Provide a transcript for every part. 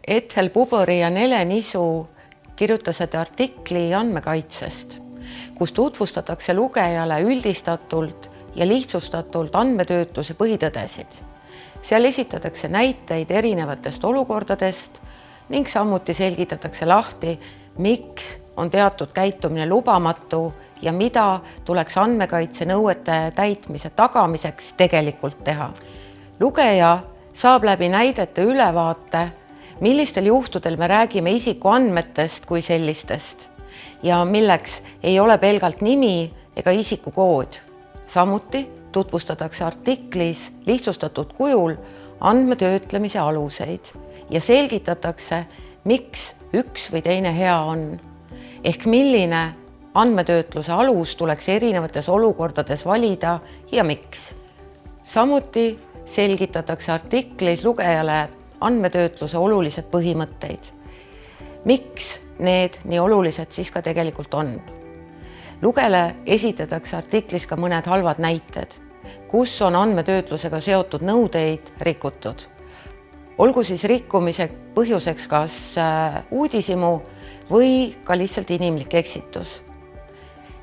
Ethel Bubori ja Nele Nisu kirjutasid artikli andmekaitsest, kus tutvustatakse lugejale üldistatult ja lihtsustatult andmetöötluse põhitõdesid. Seal esitatakse näiteid erinevatest olukordadest ning samuti selgitatakse lahti, miks on teatud käitumine lubamatu ja mida tuleks andmekaitse nõuete täitmise tagamiseks tegelikult teha. Lugeja saab läbi näidete ülevaate, millistel juhtudel me räägime isikuandmetest kui sellistest ja milleks ei ole pelgalt nimi ega isikukood. Samuti tutvustatakse artiklis lihtsustatud kujul andmetöötlemise aluseid ja selgitatakse, miks üks või teine hea on, ehk milline andmetöötluse alus tuleks erinevates olukordades valida ja miks. Samuti selgitatakse artiklis lugejale andmetöötluse olulised põhimõtteid. Miks need nii olulised siis ka tegelikult on? Lugejale esitatakse artiklis ka mõned halvad näited, kus on andmetöötlusega seotud nõudeid rikutud. Olgu siis rikkumise põhjuseks kas uudishimu või ka lihtsalt inimlik eksitus.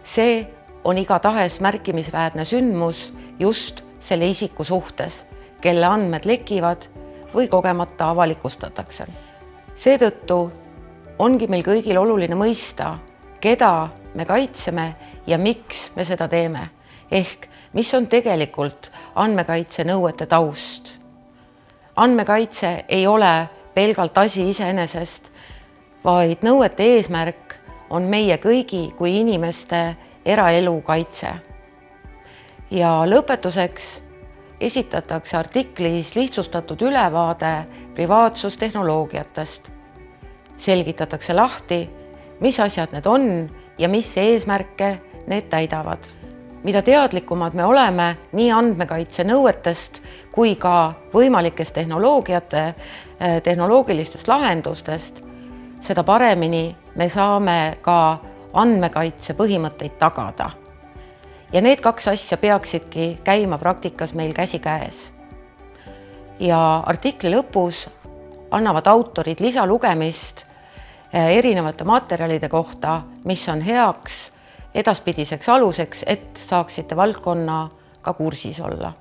See on igatahes märkimisväärne sündmus just selle isiku suhtes, kelle andmed lekivad või kogemata avalikustatakse. Seetõttu ongi meil kõigil oluline mõista, keda me kaitseme ja miks me seda teeme, ehk mis on tegelikult andmekaitse nõuete taust. Andmekaitse ei ole pelgalt asi iseenesest, vaid nõuete eesmärk on meie kõigi kui inimeste eraelu kaitse. Ja lõpetuseks esitatakse artiklis lihtsustatud ülevaade privaatsustehnoloogiatest. Selgitatakse lahti, mis asjad need on ja mis eesmärke need täidavad. Mida teadlikumad me oleme nii andmekaitse nõuetest kui ka võimalikest tehnoloogilistest lahendustest, seda paremini me saame ka andmekaitse põhimõtteid tagada. Ja need kaks asja peaksidki käima praktikas meil käsikäes. Ja artikli lõpus annavad autorid lisalugemist erinevate materjalide kohta, mis on heaks edaspidiseks aluseks, et saaksite valdkonnaga kursis olla.